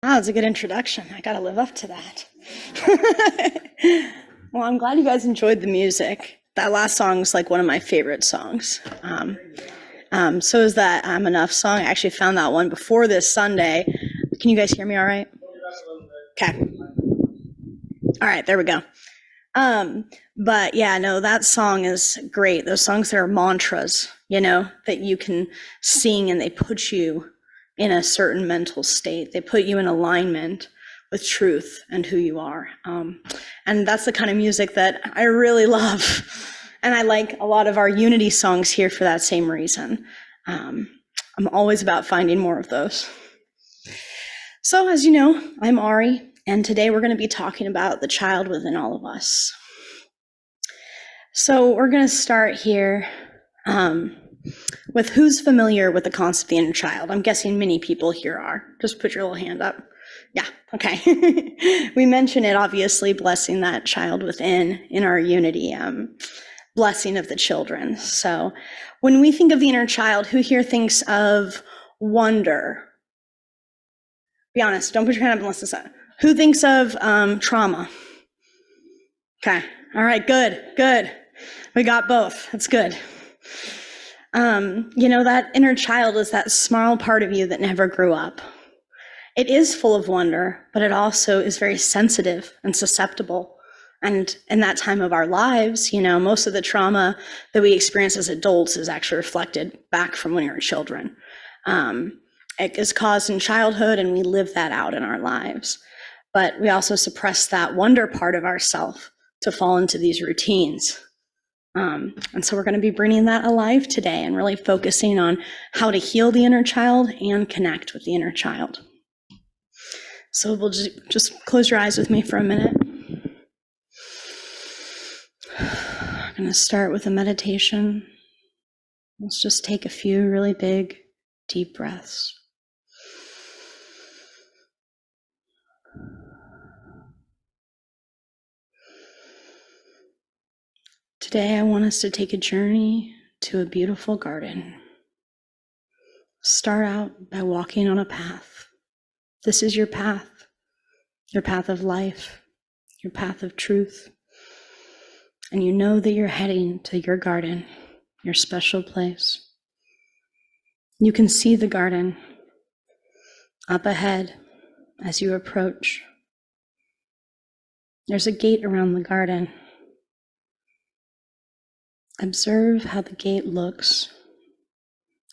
Wow, that's a good introduction. I got to live up to that. Well, I'm glad you guys enjoyed the music. That last song is like one of my favorite songs. So is that I'm Enough song. I actually found that one before this Sunday. Can you guys hear me all right? Okay. All right, there we go. But yeah, no, that song is great. Those songs that are mantras, that you can sing and they put you in a certain mental state. They put you in alignment with truth and who you are. And that's the kind of music that I really love. And I like a lot of our unity songs here for that same reason. I'm always about finding more of those. So as you know, I'm Ari, and today we're going to be talking about the child within all of us. So we're going to start here with who's familiar with the concept of the inner child. I'm guessing many people here are. Just put your little hand up. Yeah, okay. We mention it, obviously, blessing that child within in our unity, blessing of the children. So when we think of the inner child, who here thinks of wonder? Be honest, don't put your hand up unless it's that. Who thinks of trauma? Okay, all right, good. We got both, that's good. That inner child is that small part of you that never grew up. It is full of wonder, but it also is very sensitive and susceptible. And in that time of our lives, most of the trauma that we experience as adults is actually reflected back from when we were children. It is caused in childhood, and we live that out in our lives. But we also suppress that wonder part of ourself to fall into these routines. And so we're going to be bringing that alive today and really focusing on how to heal the inner child and connect with the inner child. So we'll just close your eyes with me for a minute. I'm going to start with a meditation. Let's just take a few really big, deep breaths. Today, I want us to take a journey to a beautiful garden. Start out by walking on a path. This is your path of life, your path of truth. And you know that you're heading to your garden, your special place. You can see the garden up ahead as you approach. There's a gate around the garden. Observe how the gate looks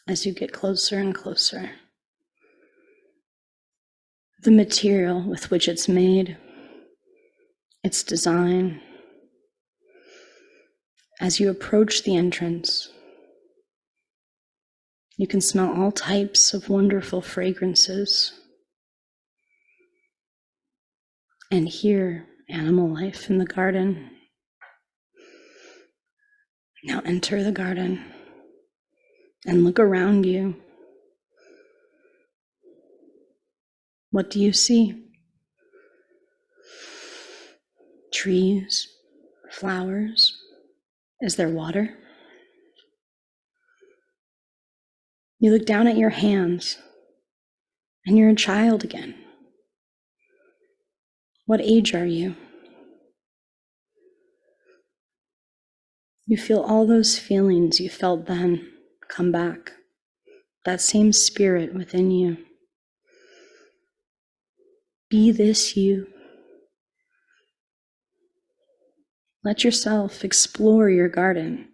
as you get closer and closer. The material with which it's made, its design. As you approach the entrance, you can smell all types of wonderful fragrances and hear animal life in the garden. Now enter the garden and look around you. What do you see? Trees, flowers. Is there water? You look down at your hands and you're a child again. What age are you? You feel all those feelings you felt then come back, that same spirit within you. Be this you. Let yourself explore your garden.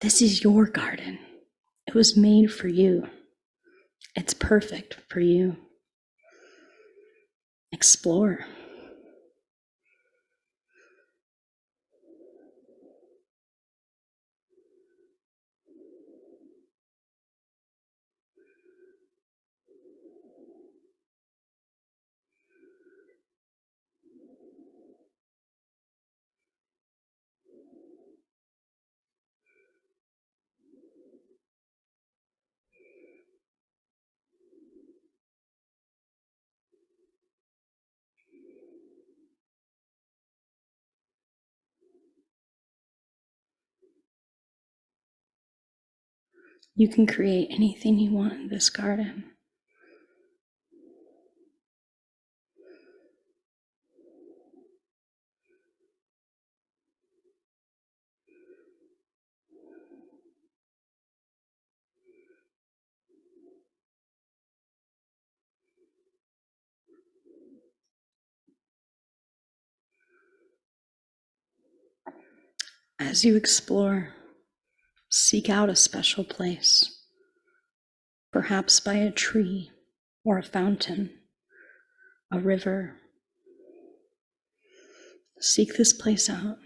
This is your garden. It was made for you. It's perfect for you. Explore. You can create anything you want in this garden. As you explore, seek out a special place, perhaps by a tree or a fountain, a river. Seek this place out.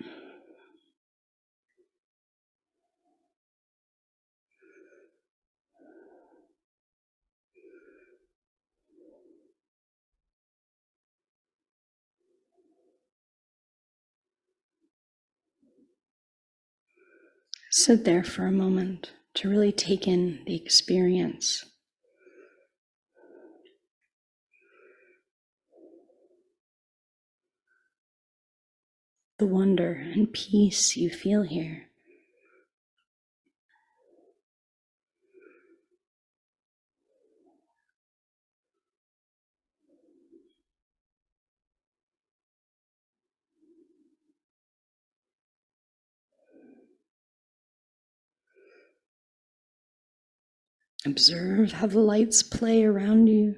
Sit there for a moment to really take in the experience. The wonder and peace you feel here. Observe how the lights play around you.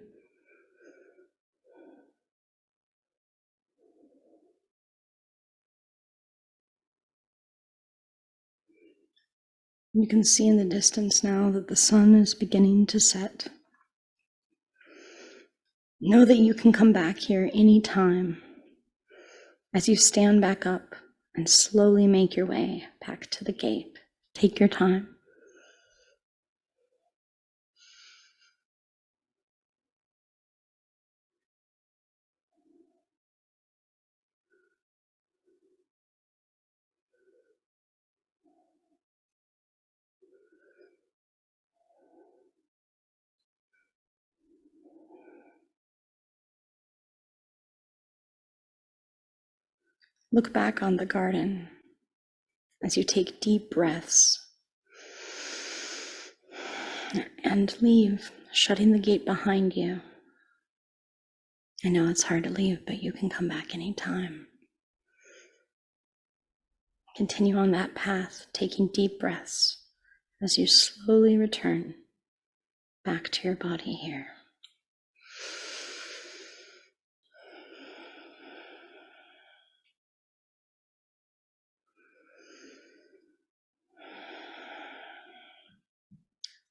You can see in the distance now that the sun is beginning to set. Know that you can come back here anytime as you stand back up and slowly make your way back to the gate. Take your time. Look back on the garden as you take deep breaths and leave, shutting the gate behind you. I know it's hard to leave, but you can come back anytime. Continue on that path, taking deep breaths as you slowly return back to your body here.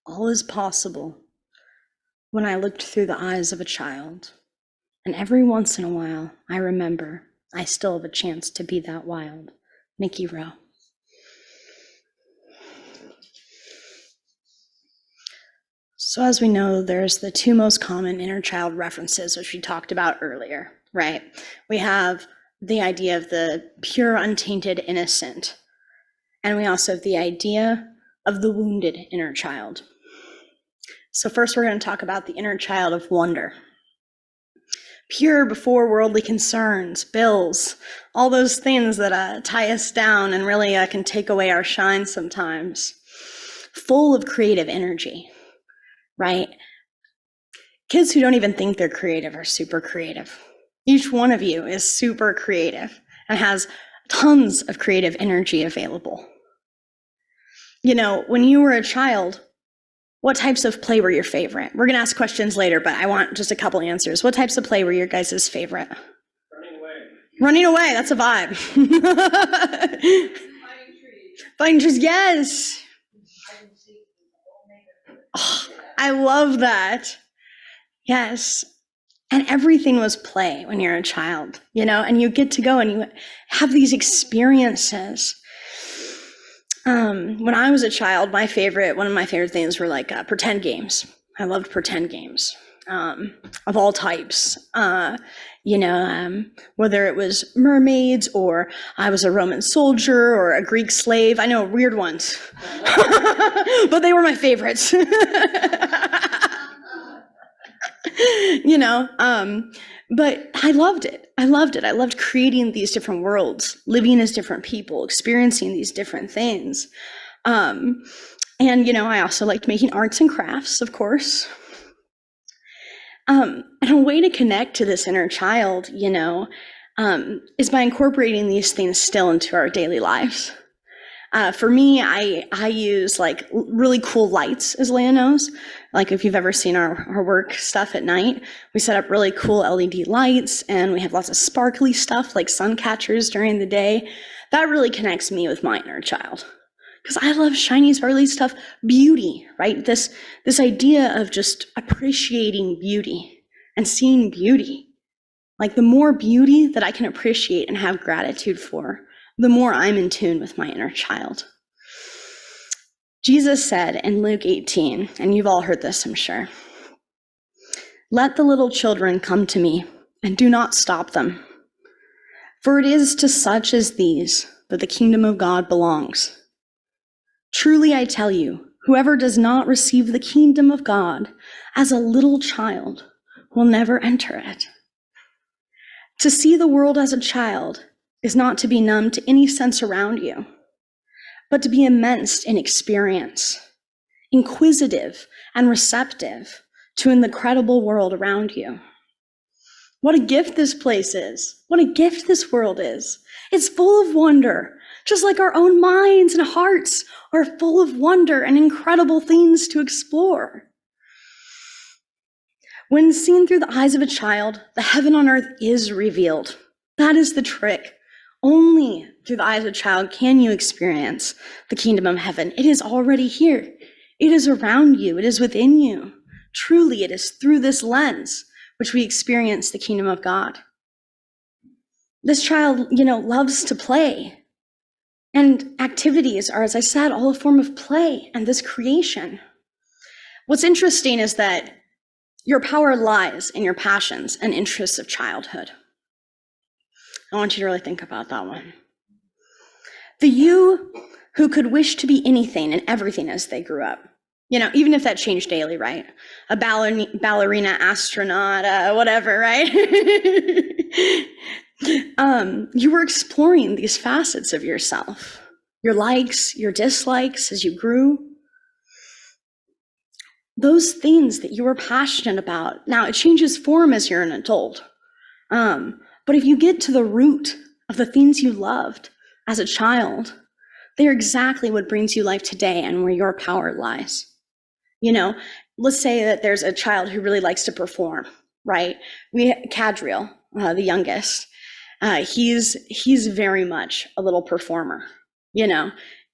All is possible when I looked through the eyes of a child, and every once in a while I remember I still have a chance to be that wild. Nikki Rowe. So as we know, there's the two most common inner child references, which we talked about earlier, right? We have the idea of the pure, untainted innocent, and we also have the idea of the wounded inner child. So first we're going to talk about the inner child of wonder. Pure before worldly concerns, bills, all those things that tie us down and really can take away our shine sometimes. Full of creative energy, right? Kids who don't even think they're creative are super creative. Each one of you is super creative and has tons of creative energy available. You know, when you were a child, what types of play were your favorite? We're going to ask questions later, but I want just a couple answers. What types of play were your guys' favorite? Running away. Running away, that's a vibe. Finding trees. Finding trees, yes. Oh, I love that. Yes. And everything was play when you're a child, you know, and you get to go and you have these experiences. When I was a child, one of my favorite things were like pretend games. I loved pretend games of all types. Whether it was mermaids or I was a Roman soldier or a Greek slave. I know, weird ones, but they were my favorites. But I loved it. I loved creating these different worlds, living as different people, experiencing these different things. I also liked making arts and crafts, of course. And a way to connect to this inner child, is by incorporating these things still into our daily lives. For me, I use like really cool lights, as Leah knows. Like if you've ever seen our work stuff at night, we set up really cool LED lights and we have lots of sparkly stuff like sun catchers during the day. That really connects me with my inner child. Because I love shiny, sparkly stuff, beauty, right? This idea of just appreciating beauty and seeing beauty. Like the more beauty that I can appreciate and have gratitude for, the more I'm in tune with my inner child. Jesus said in Luke 18, and you've all heard this, I'm sure, "Let the little children come to me, and do not stop them. For it is to such as these that the kingdom of God belongs. Truly I tell you, whoever does not receive the kingdom of God as a little child will never enter it." To see the world as a child is not to be numb to any sense around you, but to be immersed in experience, inquisitive and receptive to an incredible world around you. What a gift this place is. What a gift this world is. It's full of wonder, just like our own minds and hearts are full of wonder and incredible things to explore. When seen through the eyes of a child, the heaven on earth is revealed. That is the trick. Only through the eyes of a child can you experience the kingdom of heaven. It is already here. It is around you. It is within you. Truly, it is through this lens which we experience the kingdom of God. This child, loves to play. And activities are, as I said, all a form of play and this creation. What's interesting is that your power lies in your passions and interests of childhood. I want you to really think about that one. The you who could wish to be anything and everything as they grew up. Even if that changed daily, right? A ballerina, astronaut, whatever, right? You were exploring these facets of yourself, your likes, your dislikes as you grew. Those things that you were passionate about. Now, it changes form as you're an adult. But if you get to the root of the things you loved as a child, they're exactly what brings you life today and where your power lies. Let's say that there's a child who really likes to perform, right? Cadriel, the youngest, he's very much a little performer,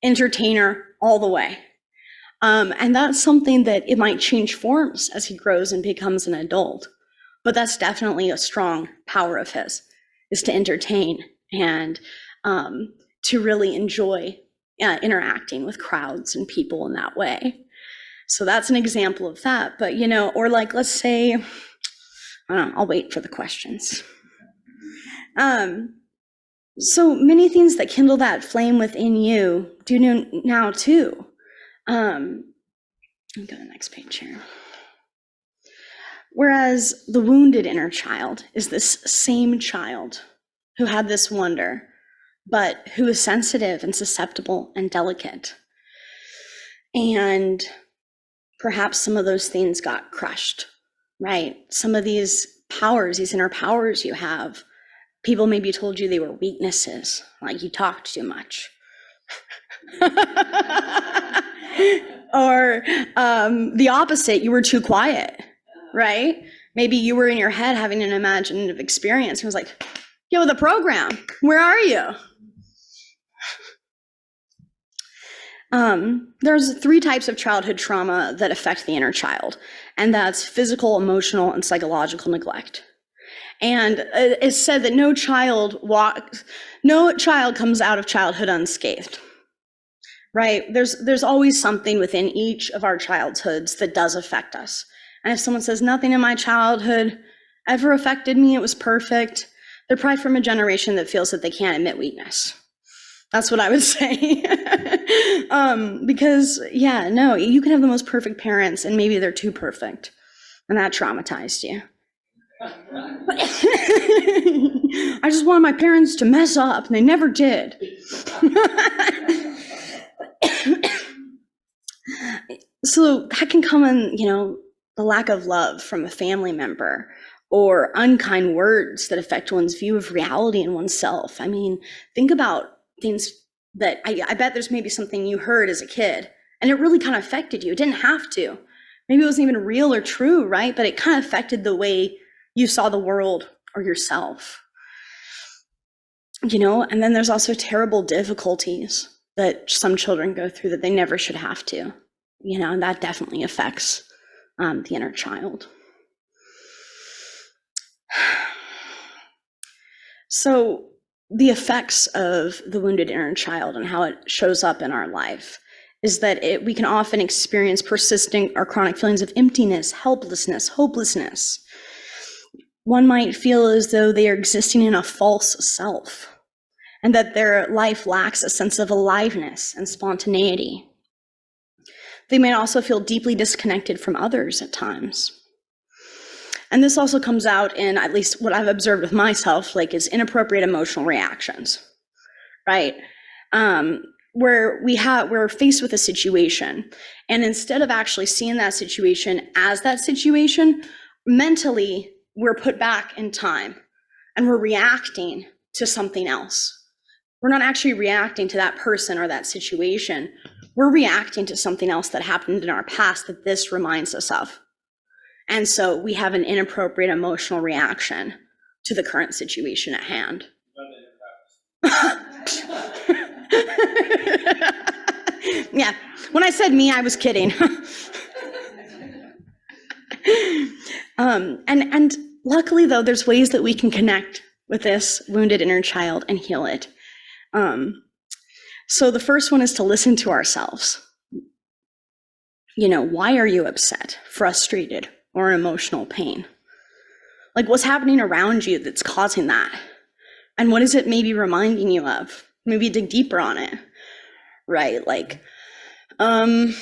entertainer all the way. And that's something that it might change forms as he grows and becomes an adult. But that's definitely a strong power of his, is to entertain and to really enjoy interacting with crowds and people in that way. So that's an example of that. But, or like, let's say, I don't know, I'll wait for the questions. So many things that kindle that flame within you do now too. I'll go to the next page here. Whereas the wounded inner child is this same child who had this wonder, but who is sensitive and susceptible and delicate. And perhaps some of those things got crushed, right? Some of these powers, these inner powers you have, people maybe told you they were weaknesses, like you talked too much. Or the opposite, you were too quiet, right? Maybe you were in your head having an imaginative experience and was like, yo, the program, where are you? There's 3 types of childhood trauma that affect the inner child, and that's physical, emotional, and psychological neglect. And it's said that no child comes out of childhood unscathed. Right? There's always something within each of our childhoods that does affect us. And if someone says nothing in my childhood ever affected me, it was perfect, they're probably from a generation that feels that they can't admit weakness. That's what I would say. Because you can have the most perfect parents and maybe they're too perfect and that traumatized you. I just wanted my parents to mess up and they never did. So that can come in, the lack of love from a family member or unkind words that affect one's view of reality and oneself. I mean, think about things that I bet there's maybe something you heard as a kid and it really kind of affected you. It didn't have to. Maybe it wasn't even real or true, right? But it kind of affected the way you saw the world or yourself. And then there's also terrible difficulties that some children go through that they never should have to, and that definitely affects the inner child. So the effects of the wounded inner child and how it shows up in our life is that we can often experience persistent or chronic feelings of emptiness, helplessness, hopelessness. One might feel as though they are existing in a false self and that their life lacks a sense of aliveness and spontaneity. They may also feel deeply disconnected from others at times. And this also comes out in, at least what I've observed with myself, is inappropriate emotional reactions, right? Where we're faced with a situation, and instead of actually seeing that situation as that situation, mentally, we're put back in time and we're reacting to something else. We're not actually reacting to that person or that situation. We're reacting to something else that happened in our past that this reminds us of. And so we have an inappropriate emotional reaction to the current situation at hand. Yeah, when I said me, I was kidding. And luckily, though, there's ways that we can connect with this wounded inner child and heal it. So the first one is to listen to ourselves. Why are you upset, frustrated, or in emotional pain? What's happening around you that's causing that? And what is it maybe reminding you of? Maybe dig deeper on it, right? I don't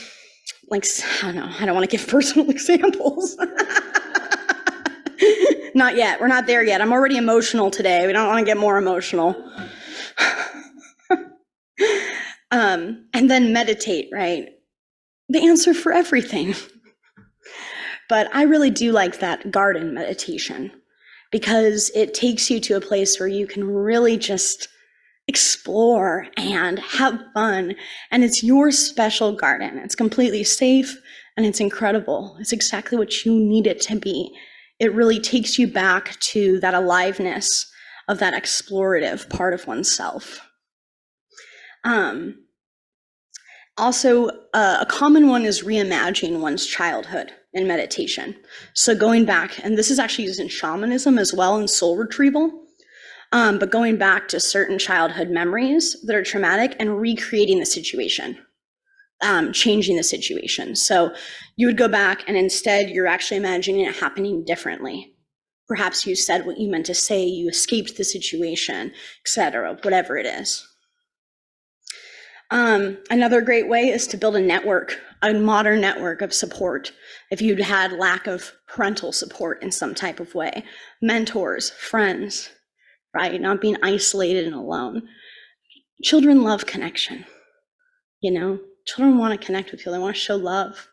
know, I don't want to give personal examples. Not yet, we're not there yet. I'm already emotional today. We don't want to get more emotional. And then meditate, right? The answer for everything. But I really do like that garden meditation because it takes you to a place where you can really just explore and have fun. And it's your special garden. It's completely safe and it's incredible. It's exactly what you need it to be. It really takes you back to that aliveness of that explorative part of oneself. Also, a common one is reimagining one's childhood in meditation. So going back, and this is actually used in shamanism as well, in soul retrieval, but going back to certain childhood memories that are traumatic and recreating the situation, changing the situation. So you would go back and instead you're actually imagining it happening differently. Perhaps you said what you meant to say, you escaped the situation, etc., whatever it is. Another great way is to build a network, a modern network of support. If you'd had lack of parental support in some type of way, mentors, friends, right? Not being isolated and alone. Children love connection, Children want to connect with you. They want to show love.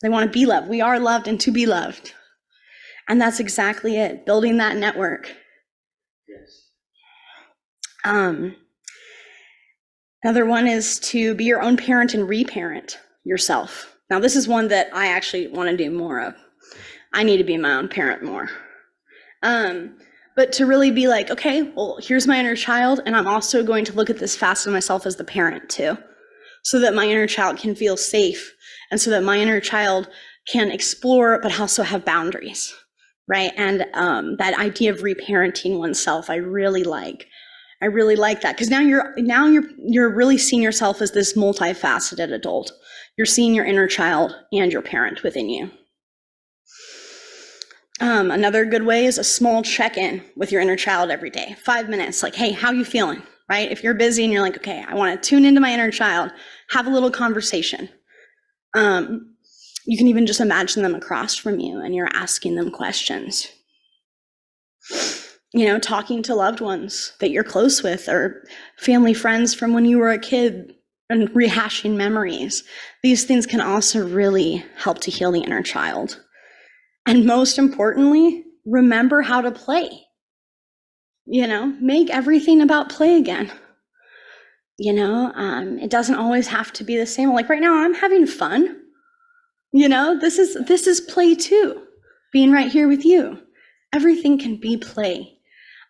They want to be loved. We are loved and to be loved. And that's exactly it, building that network. Yes. Another one is to be your own parent and reparent yourself. Now, this is one that I actually want to do more of. I need to be my own parent more. But to really be like, okay, well, here's my inner child, and I'm also going to look at this facet of myself as the parent too, so that my inner child can feel safe, and so that my inner child can explore, but also have boundaries, right? And that idea of reparenting oneself, I really like that, because now you're really seeing yourself as this multifaceted adult. You're seeing your inner child and your parent within you. Another good way is a small check-in with your inner child every day. 5 minutes, hey, how you feeling, right? If you're busy and you're like, okay, I want to tune into my inner child, have a little conversation. You can even just imagine them across from you and you're asking them questions. Talking to loved ones that you're close with or family friends from when you were a kid and rehashing memories. These things can also really help to heal the inner child. And most importantly, remember how to play. Make everything about play again. It doesn't always have to be the same. Right now, I'm having fun. This is play too. Being right here with you. Everything can be play.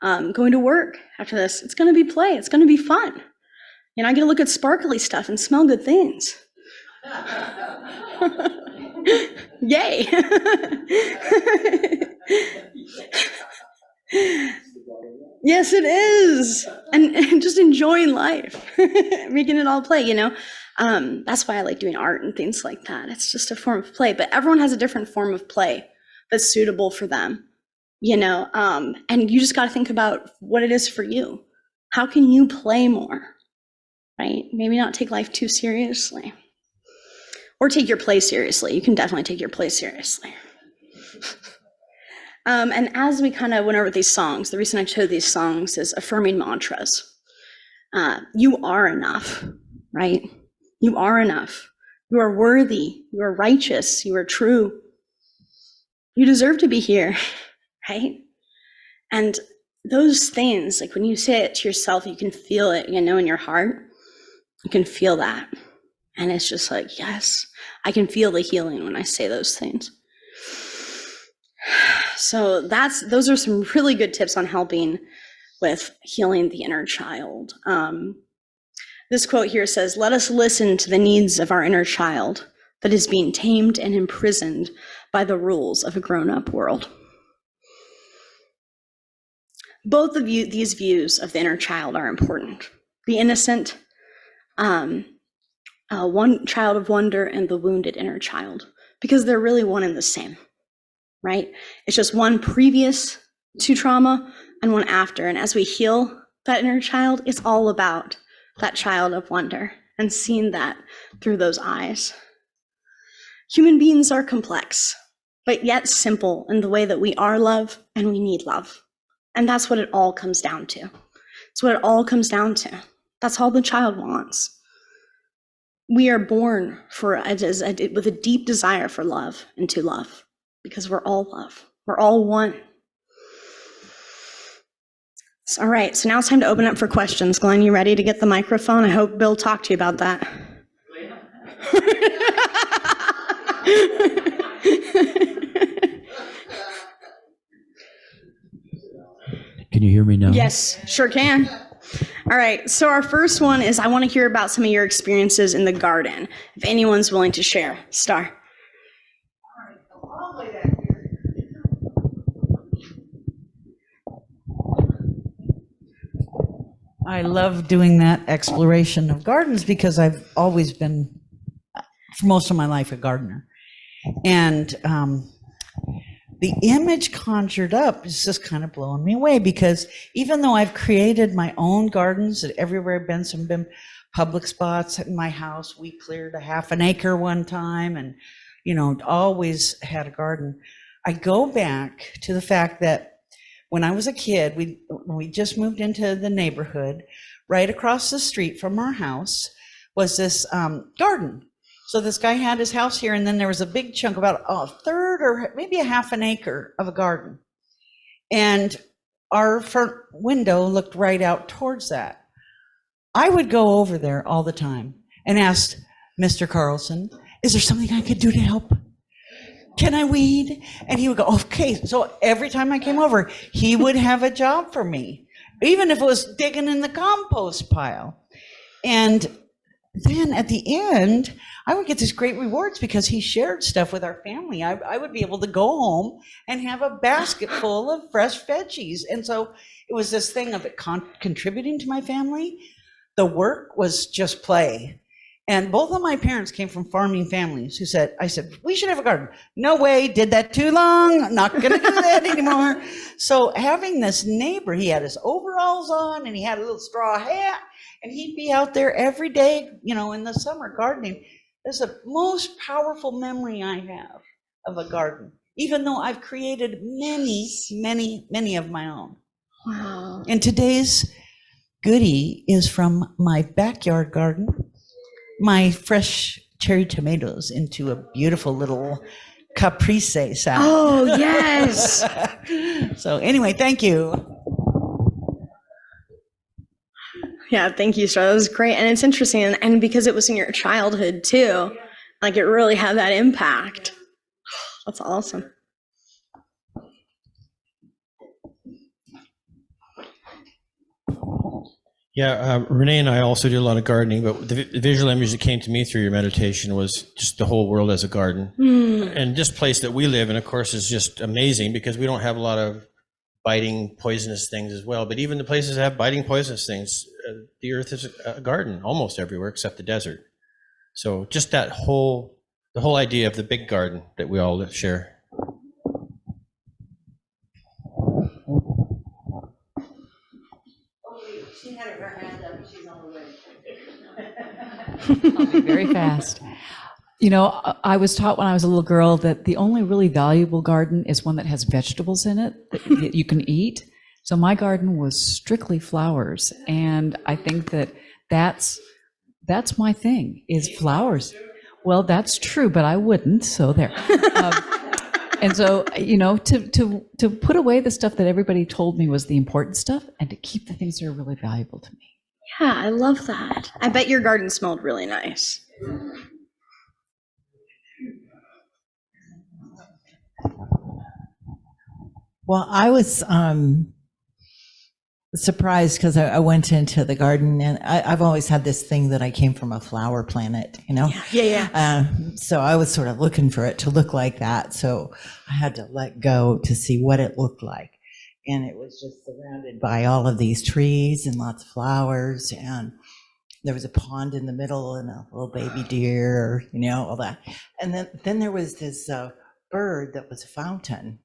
Going to work after this, it's going to be play. It's going to be fun. You know, I get to look at sparkly stuff and smell good things. Yay. Yes, it is. And just enjoying life, making it all play, you know. That's why I like doing art and things like that. It's just a form of play, but everyone has a different form of play that's suitable for them, you know. And you just got to think about what it is for you. How can you play more, right? Maybe not take life too seriously. Or take your play seriously. You can definitely take your play seriously. And as we kind of went over these songs, the reason I chose these songs is affirming mantras. You are enough, right? You are enough. You are worthy. You are righteous. You are true. You deserve to be here, right? And those things, like when you say it to yourself, you can feel it, you know, in your heart. You can feel that. And it's just like, yes, I can feel the healing when I say those things. So those are some really good tips on helping with healing the inner child. This quote here says, "Let us listen to the needs of our inner child that is being tamed and imprisoned by the rules of a grown-up world." Both of these views of the inner child are important. The innocent, one child of wonder, and the wounded inner child, because they're really one and the same, right? It's just one previous to trauma and one after. And as we heal that inner child, it's all about that child of wonder and seeing that through those eyes. Human beings are complex, but yet simple in the way that we are love and we need love. And that's what it all comes down to. It's what it all comes down to. That's all the child wants. We are born with a deep desire for love and to love, because we're all love. We're all one. All right, so now it's time to open up for questions. Glenn, you ready to get the microphone? I hope Bill talked to you about that. Can you hear me now? Yes, sure can. All right, so our first one is, I want to hear about some of your experiences in the garden. If anyone's willing to share. Star. I love doing that exploration of gardens because I've always been, for most of my life, a gardener. And the image conjured up is just kind of blowing me away, because even though I've created my own gardens everywhere I've been, some been public spots in my house, we cleared a half an acre one time and, you know, always had a garden. I go back to the fact that when I was a kid, we just moved into the neighborhood. Right across the street from our house was this garden. So this guy had his house here, and then there was a big chunk, about a third or maybe a half an acre of a garden. And our front window looked right out towards that. I would go over there all the time and ask Mr. Carlson, is there something I could do to help? Can I weed? And he would go, okay. So every time I came over, he would have a job for me, even if it was digging in the compost pile. And then at the end, I would get these great rewards because he shared stuff with our family. I would be able to go home and have a basket full of fresh veggies. And so it was this thing of it contributing to my family. The work was just play. And both of my parents came from farming families who said, I said, we should have a garden. No way, did that too long, not gonna do that anymore. So having this neighbor, he had his overalls on and he had a little straw hat, and he'd be out there every day, you know, in the summer gardening. That's the most powerful memory I have of a garden, even though I've created many of my own. Wow. And today's goodie is from my backyard garden. My fresh cherry tomatoes into a beautiful little caprese salad. Oh, yes. So anyway, thank you. Yeah, thank you, Star. That was great. And it's interesting, and because it was in your childhood too, like it really had that impact. That's awesome. Yeah, Renee and I also do a lot of gardening, but the visual image that came to me through your meditation was just the whole world as a garden. And this place that we live in, of course, is just amazing because we don't have a lot of biting poisonous things as well. But even the places that have biting poisonous things, the earth is a garden almost everywhere except the desert. So just the whole idea of the big garden that we all share. She had her hand up. She's on the way. I'll be very fast. You know, I was taught when I was a little girl that the only really valuable garden is one that has vegetables in it that you can eat. So my garden was strictly flowers, and I think that's my thing is flowers. Well, that's true, but I wouldn't. So there. And so, you know, to put away the stuff that everybody told me was the important stuff, and to keep the things that are really valuable to me. Yeah, I love that. I bet your garden smelled really nice. Well, I was surprised because I went into the garden, and I've always had this thing that I came from a flower planet, you know? Yeah. So I was sort of looking for it to look like that. So I had to let go to see what it looked like. And it was just surrounded by all of these trees and lots of flowers. And there was a pond in the middle and a little baby deer, you know, all that. And then there was this bird that was a fountain.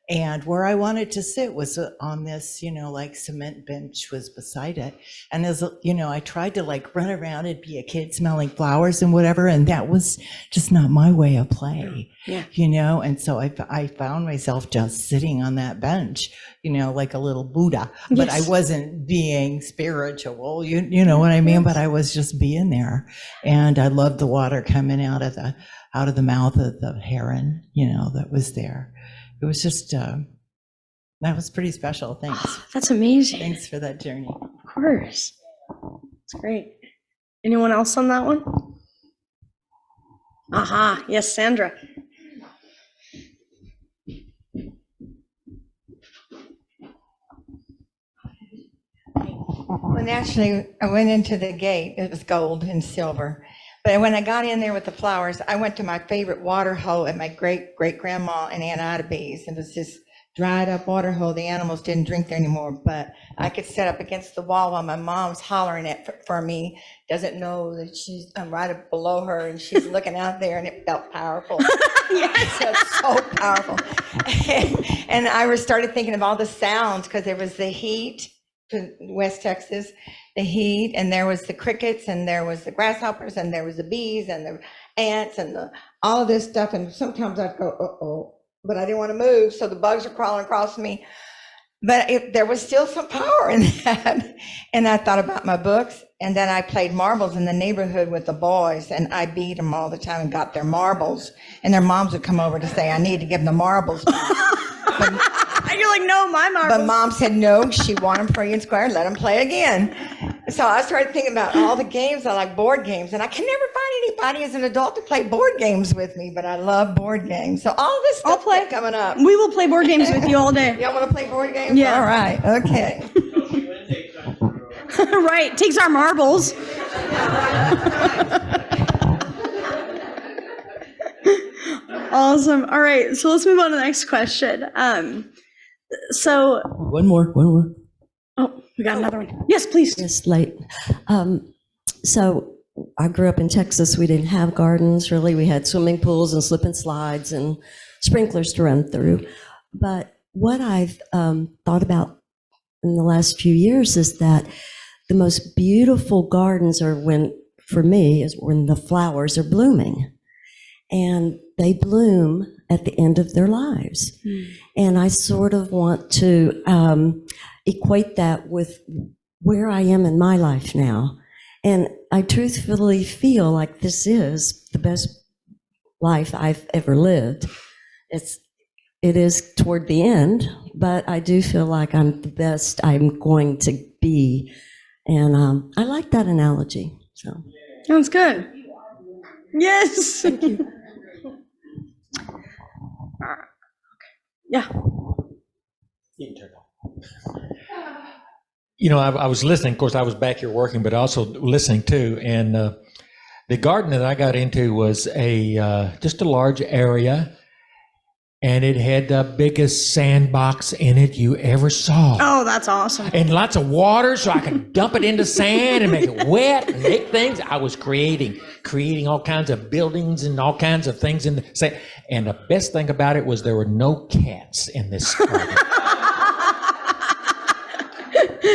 And where I wanted to sit was on this, you know, like cement bench was beside it. And as you know, I tried to like run around and be a kid smelling flowers and whatever. And that was just not my way of play, you know? And so I found myself just sitting on that bench, you know, like a little Buddha, but I wasn't being spiritual, you know what I mean? But I was just being there. And I loved the water coming out of the mouth of the heron, you know, that was there. It was just, that was pretty special. Thanks. Oh, that's amazing. Thanks for that journey. Of course. It's great. Anyone else on that one? Aha. Yes, Sandra. Well, naturally, I went into the gate. It was gold and silver. But when I got in there with the flowers, I went to my favorite water hole at my great-great-grandma in Aunt Ida B's. It was this dried up water hole. The animals didn't drink there anymore, but I could sit up against the wall while my mom's hollering it for me, doesn't know that I'm right up below her and she's looking out there, and it felt powerful. Yes, it felt so powerful. And I started thinking of all the sounds because there was the heat to West Texas, the heat, and there was the crickets, and there was the grasshoppers, and there was the bees, and the ants, and all of this stuff. And sometimes I'd go, uh-oh, but I didn't want to move, so the bugs are crawling across me. But there was still some power in that. And I thought about my books, and then I played marbles in the neighborhood with the boys, and I beat them all the time and got their marbles. And their moms would come over to say, I need to give them the marbles back. And you're like, no, my marbles. But mom said, no, she won them free and square, let them play again. So I started thinking about all the games. I like board games, and I can never find anybody as an adult to play board games with me, but I love board games. So all this stuff coming up. We will play board games with you all day. Y'all want to play board games? Yeah. All right. Okay. Right. Takes our marbles. Awesome. All right. So let's move on to the next question. So One more. oh, we got another one. Yes, please. It's late. So I grew up in Texas. We didn't have gardens, really. We had swimming pools and slip and slides and sprinklers to run through. But what I've thought about in the last few years is that the most beautiful gardens are for me, is when the flowers are blooming. And they bloom at the end of their lives. And I sort of want to equate that with where I am in my life now. And I truthfully feel like this is the best life I've ever lived. It is toward the end, but I do feel like I'm the best I'm going to be. And I like that analogy. So Sounds good. Yes. thank you. Yeah. You can turn it off. I was listening. Of course, I was back here working, but also listening too. And the garden that I got into was just a large area, and it had the biggest sandbox in it you ever saw. Oh, that's awesome. And lots of water, so I could dump it into sand and make it wet and make things. I was creating all kinds of buildings and all kinds of things in the sand. And the best thing about it was there were no cats in this garden.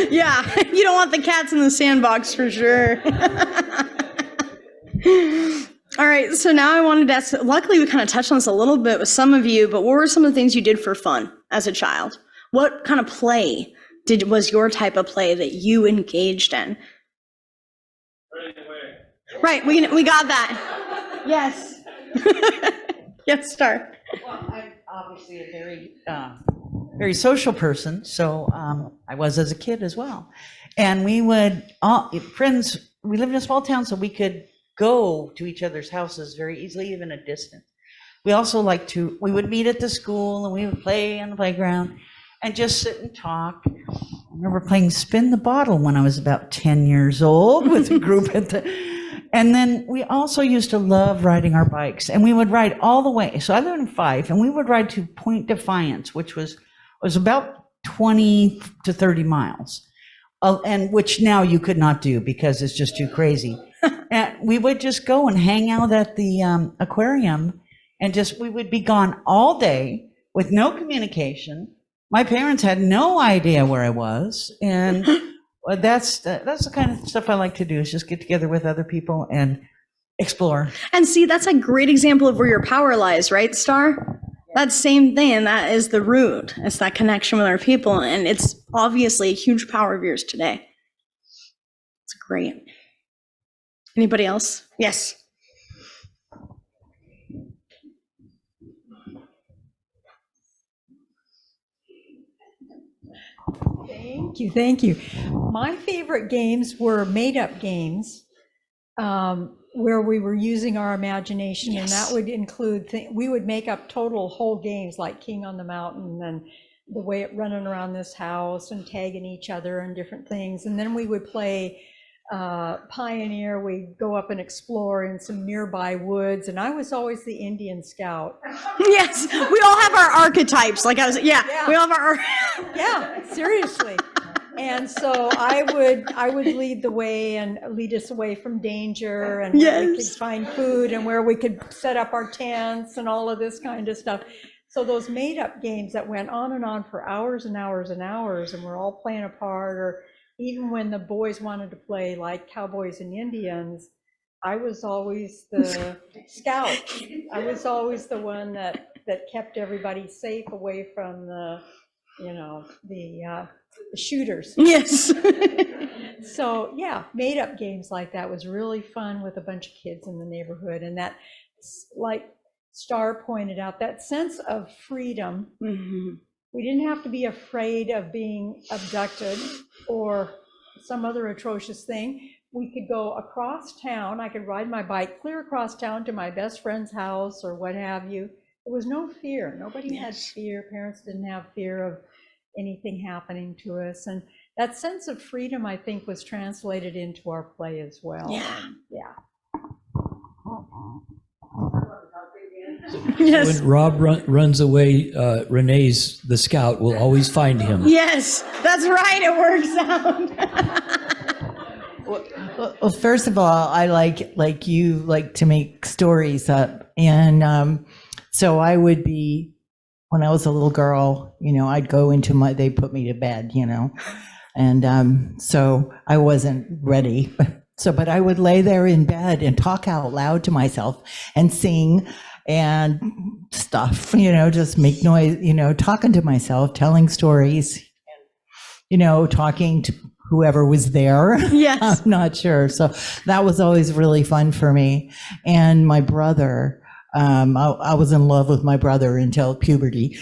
Yeah, you don't want the cats in the sandbox for sure. All right, so now I wanted to ask, luckily we kind of touched on this a little bit with some of you, but what were some of the things you did for fun as a child? What kind of play was your type of play that you engaged in? Running away. Right, we got that. Yes. Yes, Star. Well, I'm obviously a very social person, so I was as a kid as well. And we would, we lived in a small town, so we could go to each other's houses very easily, even a distance. We also we would meet at the school and we would play on the playground and just sit and talk. I remember playing Spin the Bottle when I was about 10 years old with a group and then we also used to love riding our bikes, and we would ride all the way. So I lived in Fife, and we would ride to Point Defiance, which was about 20 to 30 miles, and which now you could not do because it's just too crazy. And we would just go and hang out at the aquarium, and we would be gone all day with no communication. My parents had no idea where I was, and that's the kind of stuff I like to do, is just get together with other people and explore. And see, that's a great example of where your power lies, right, Star? That same thing, and that is the root. It's that connection with our people, and it's obviously a huge power of yours today. It's great. Anybody else? Yes. Thank you. My favorite games were made-up games where we were using our imagination, yes. And that would include, we would make up total whole games like King on the Mountain and the way it running around this house and tagging each other and different things. And then we would play Pioneer. We'd go up and explore in some nearby woods, and I was always the Indian scout. Yes, we all have our archetypes. Like we all have our. Yeah, seriously. And so I would lead the way and lead us away from danger, and where we could find food and where we could set up our tents and all of this kind of stuff. So those made-up games that went on and on for hours and hours and hours, and we're all playing a part, or even when the boys wanted to play like Cowboys and Indians, I was always the scout. I was always the one that kept everybody safe away from the shooters. Yes. So yeah, made up games like that was really fun with a bunch of kids in the neighborhood. And that, like Star pointed out, that sense of freedom. Mm-hmm. We didn't have to be afraid of being abducted or some other atrocious thing. We could go across town. I could ride my bike clear across town to my best friend's house or what have you. There was no fear. Nobody had fear. Parents didn't have fear of anything happening to us. And that sense of freedom, I think, was translated into our play as well. Yeah. Yes. When Rob runs away, Renee's the scout will always find him. Yes, that's right. It works out. Well, first of all, I like you like to make stories up, and so I would be, when I was a little girl, I'd go into they put me to bed, and so I wasn't ready. But I would lay there in bed and talk out loud to myself and sing and stuff, just make noise, talking to myself, telling stories, and, talking to whoever was there. Yes. I'm not sure. So that was always really fun for me. And my brother, I was in love with my brother until puberty.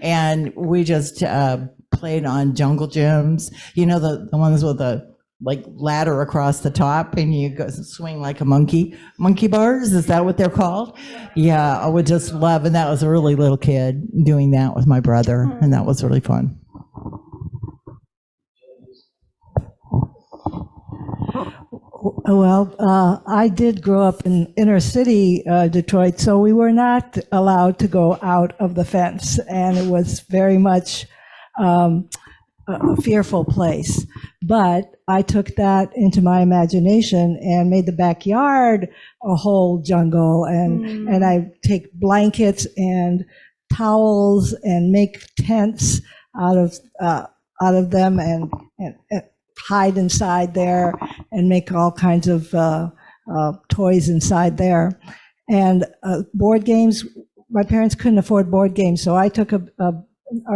And we just played on jungle gyms, the ones with the ladder across the top and you go swing like a monkey bars. Is that what they're called? Yeah, I would just love, and that was a really little kid doing that with my brother, and that was really fun. I did grow up in inner city Detroit, so we were not allowed to go out of the fence, and it was very much a fearful place. But I took that into my imagination and made the backyard a whole jungle, and I take blankets and towels and make tents out of them and hide inside there and make all kinds of toys inside there. And board games, my parents couldn't afford board games, so I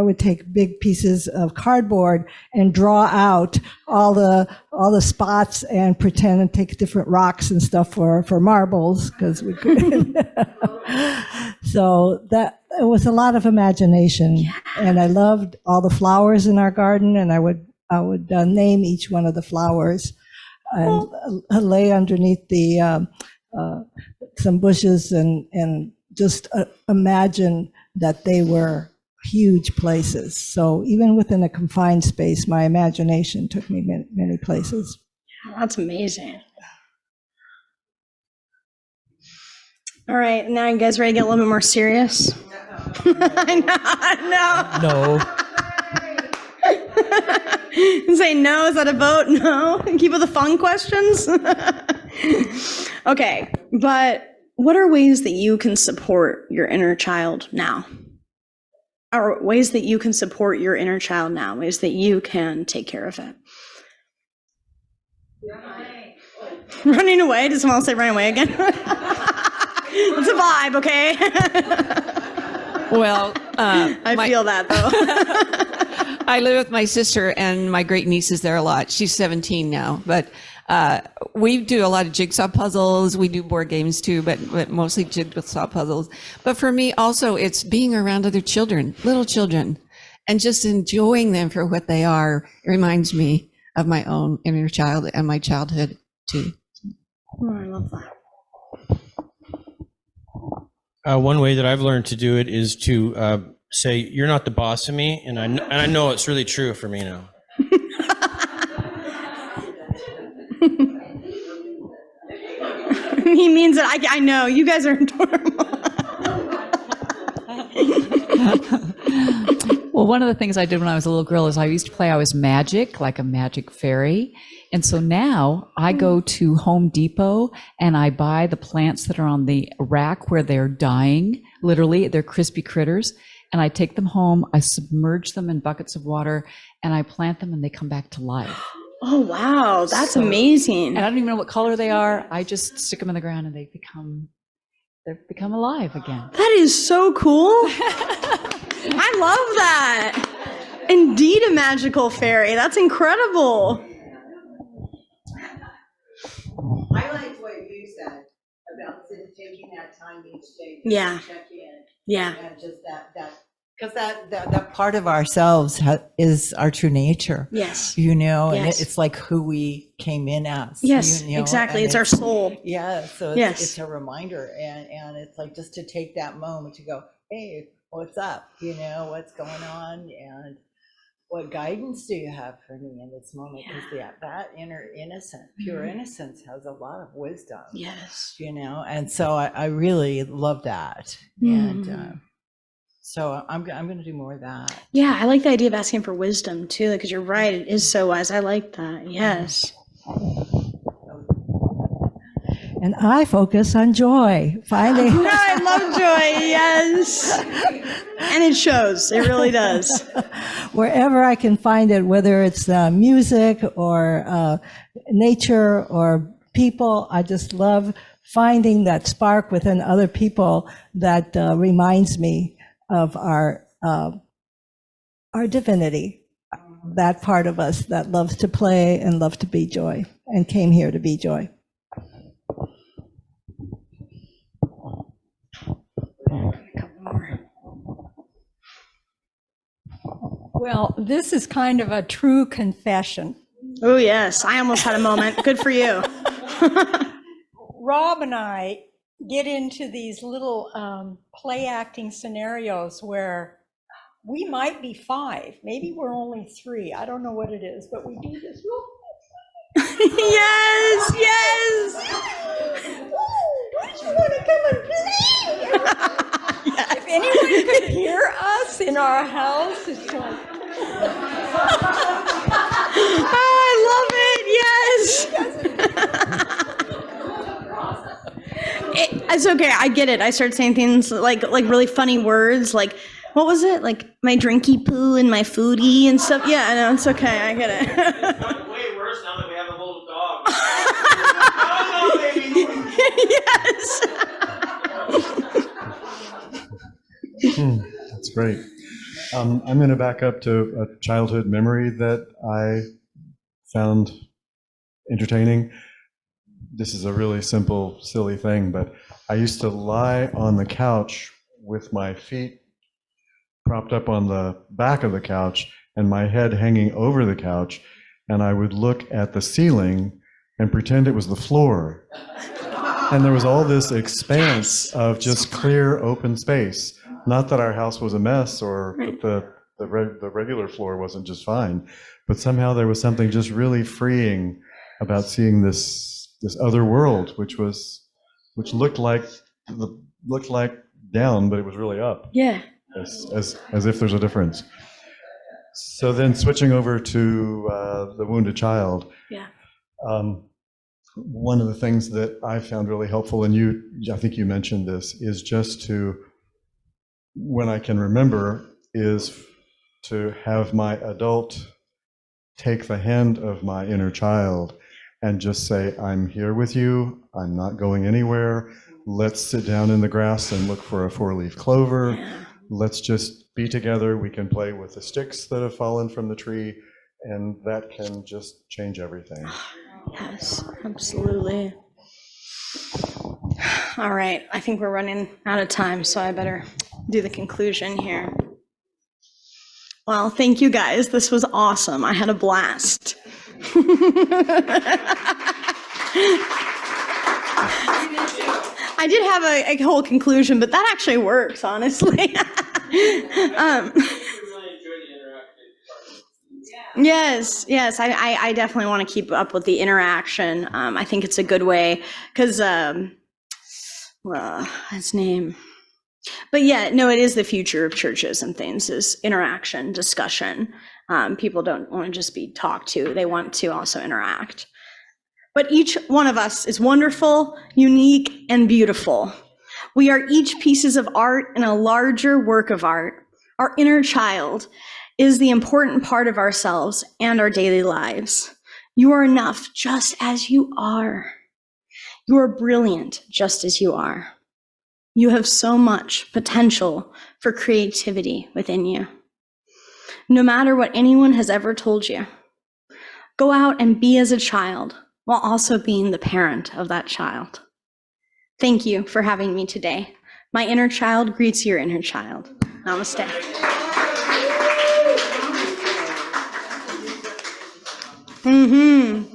would take big pieces of cardboard and draw out all the spots and pretend and take different rocks and stuff for marbles, because we couldn't. So that it was a lot of imagination, and I loved all the flowers in our garden, and I would name each one of the flowers and lay underneath the some bushes and just imagine that they were huge places. So even within a confined space, my imagination took me many places. That's amazing. All right, now you guys ready to get a little bit more serious? I know. No. Say no, is that a vote? No? Keep with the fun questions? Okay, but what are ways that you can support your inner child now? Or ways that you can support your inner child now, ways that you can take care of it? Running away? Did someone else say running away again? It's a vibe, okay? Well, I feel that though. I live with my sister and my great niece is there a lot. She's 17 now, but we do a lot of jigsaw puzzles. We do board games too, but mostly jigsaw puzzles. But for me also, it's being around other children, little children, and just enjoying them for what they are. It reminds me of my own inner child and my childhood too. Oh, I love that. One way that I've learned to do it is to say, "You're not the boss of me," and I know it's really true for me now. He means it. I know. You guys are adorable. Well, one of the things I did when I was a little girl is I used to play, I was magic, like a magic fairy. And so now I go to Home Depot and I buy the plants that are on the rack where they're dying. Literally, they're crispy critters. And I take them home, I submerge them in buckets of water, and I plant them and they come back to life. Oh, wow. That's amazing. And I don't even know what color they are. I just stick them in the ground and they become alive again. That is so cool. I love that. Indeed a magical fairy. That's incredible. I liked what you said about taking that time each day to check in. Yeah. And just because that part of ourselves is our true nature. Yes. And Yes. it's like who we came in as. Yes, exactly. and It's our soul. Yeah. So it's a reminder, and it's like just to take that moment to go, hey, what's up? What's going on, and what guidance do you have for me in this moment? Because that inner innocence, pure innocence, has a lot of wisdom. Yes. And so I really love that, and so I'm going to do more of that. Yeah, I like the idea of asking for wisdom too, because you're right, it is so wise. I like that. Yes. And I focus on joy, finding. No, I love joy. Yes. And it shows. It really does. Wherever I can find it, whether it's music or nature or people, I just love finding that spark within other people that reminds me of our divinity, that part of us that loves to play and loves to be joy and came here to be joy. Well, this is kind of a true confession. Oh, yes. I almost had a moment. Good for you. Rob and I get into these little play acting scenarios where we might be 5, maybe we're only 3. I don't know what it is, but we do this. Yes, yes. Don't you want to come and play? If anyone could hear us in our house, it's like, I love it. Yes. It's okay. I get it. I start saying things like really funny words, like what was it? Like my drinky poo and my foodie and stuff. Yeah, I know. It's okay. I get it. It's gotten way worse now that we have a little dog. Oh, no, baby. Yes. That's great. I'm going to back up to a childhood memory that I found entertaining. This is a really simple, silly thing, but I used to lie on the couch with my feet propped up on the back of the couch and my head hanging over the couch, and I would look at the ceiling and pretend it was the floor. And there was all this expanse of just clear, open space. Not that our house was a mess or that the regular floor wasn't just fine, but somehow there was something just really freeing about seeing this other world, which looked like down, but it was really up. Yeah. As if there's a difference. So then switching over to the wounded child. Yeah. One of the things that I found really helpful, and I think you mentioned this, is just to, when I can remember, is to have my adult take the hand of my inner child and just say, I'm here with you, I'm not going anywhere, let's sit down in the grass and look for a 4-leaf clover, let's just be together, we can play with the sticks that have fallen from the tree, and that can just change everything. Yes, absolutely. All right, I think we're running out of time, so I better do the conclusion here. Well, thank you guys. This was awesome. I had a blast. I did have a whole conclusion, but that actually works, honestly. Yes, I definitely want to keep up with the interaction. I think it's a good way because, his name. But yeah, no, it is the future of churches and things, is interaction, discussion. People don't want to just be talked to. They want to also interact. But each one of us is wonderful, unique, and beautiful. We are each pieces of art in a larger work of art. Our inner child is the important part of ourselves and our daily lives. You are enough just as you are. You are brilliant just as you are. You have so much potential for creativity within you. No matter what anyone has ever told you, go out and be as a child while also being the parent of that child. Thank you for having me today. My inner child greets your inner child. Namaste. Mm-hmm.